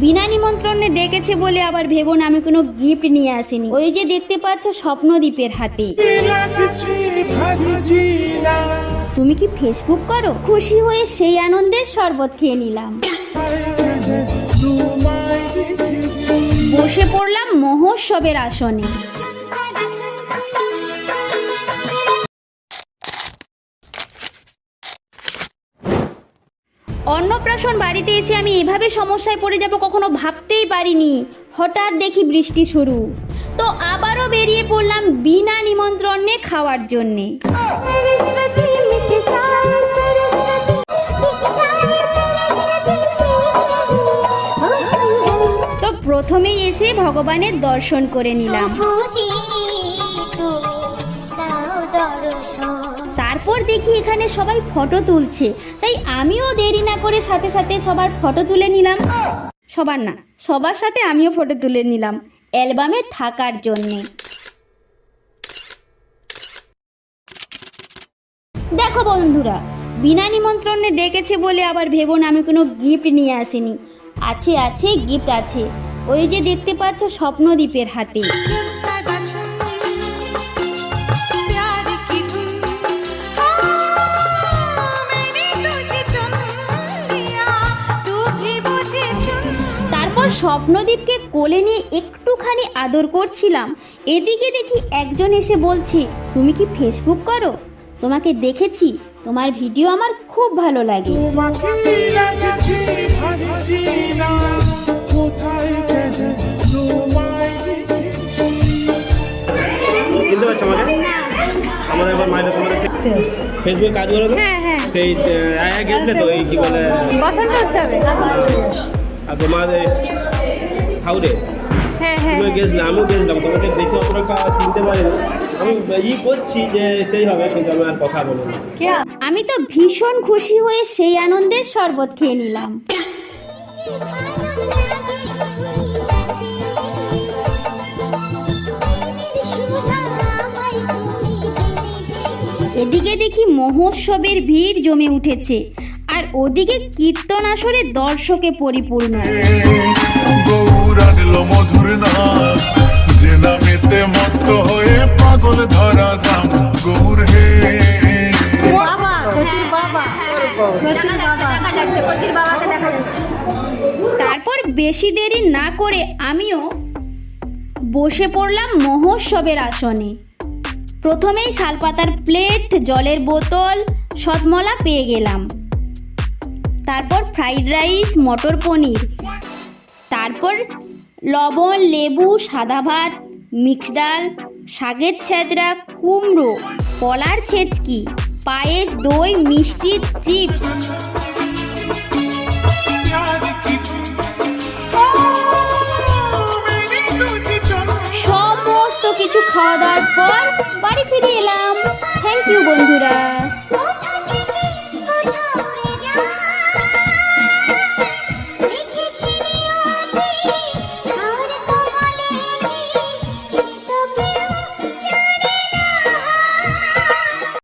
বিনা নিমন্ত্রণে ডেকেছে বলে আবার ভেবো না আমি কোনো গিফট নিয়ে আসিনি। ওই যে দেখতে পাচ্ছ স্বপ্নদ্বীপের হাতে। তুমি কি ফেসবুক করো? খুশি হয়ে সেই আনন্দের শরবত খেয়ে নিলাম। বসে পড়লাম মহোৎসবের আসনে। অন্নপ্রাশন বাড়িতে এসে আমি এভাবে সমস্যায় পড়ে যাব কখনো ভাবতেই পারিনি। হঠাৎ দেখি বৃষ্টি শুরু, তো আবারও বেরিয়ে পড়লাম বিনা নিমন্ত্রণে খাওয়ার জন্যে। তো প্রথমেই এসে ভগবানের দর্শন করে নিলাম। তারপর দেখি এখানে সবাই ফটো তুলছে, তাই আমিও দেরি না করে সাথে সাথে সবার ফটো তুলে নিলাম। সবার না, সবার সাথে আমিও ফটো তুলে নিলাম অ্যালবামে থাকার জন্যে। দেখো বন্ধুরা, বিনা নিমন্ত্রণে ডেকেছে বলে আবার ভেবো না আমি কোনো গিফট নিয়ে আসিনি। আছে গিফট আছে। ওই যে দেখতে পাচ্ছ স্বপ্নদ্বীপের হাতে। স্বপ্নদ্বীপকে কোলে নিয়ে একটুখানি আদর করছিলাম, এদিকে দেখি একজন এসে বলছে, তুমি কি ফেসবুক করো? তোমাকে দেখেছি, তোমার ভিডিও আমার খুব ভালো লাগে। চিনতে পারছো আমাকে? আমাদের এবার মাইনে তোমাদের ফেসবুকে কাজ করো তো? হ্যাঁ। সেই গেছিলে তো এই কি বলে বসন্ত উৎসবে। আর তোমাদের হাউড়ে তুমি গেছিলাম, আমিও গেছিলাম, তোমাকে দেখে অতটা চিনতে পারিনি। আমি করছি যে সেই হবে, কিন্তু আমি আর কথা বলিনি। আমি তো ভীষণ খুশি হয়ে সেই আনন্দের শরবত খেয়ে নিলাম। এদিকে দেখি মহোৎসবের ভিড় জমে উঠেছে, আর ওদিকে কীর্তন আসরে দর্শকে পরিপূর্ণ। মধুর নাম যে নামেতে মত্ত হয়ে পাগল ধরা ধাম গৌর হে। তারপর বেশি দেরি না করে আমিও বসে পড়লাম মহোৎসবের আসনে। প্রথমেই শালপাতার প্লেট, জলের বোতল, সদমলা পেয়ে গেলাম। তারপর ফ্রাইড রাইস, মটর পনির, তারপর লবণ, লেবু, সাদা ভাত, মিক্সড ডাল, শাকের ছেঁচড়া, কুমড়ো, কলার ছেচকি, পায়েস, দই, মিষ্টি, চিপস। সমস্ত কিছু খাওয়া দাওয়ার পর বাড়ি ফিরে এলাম। থ্যাংক ইউ বন্ধুরা।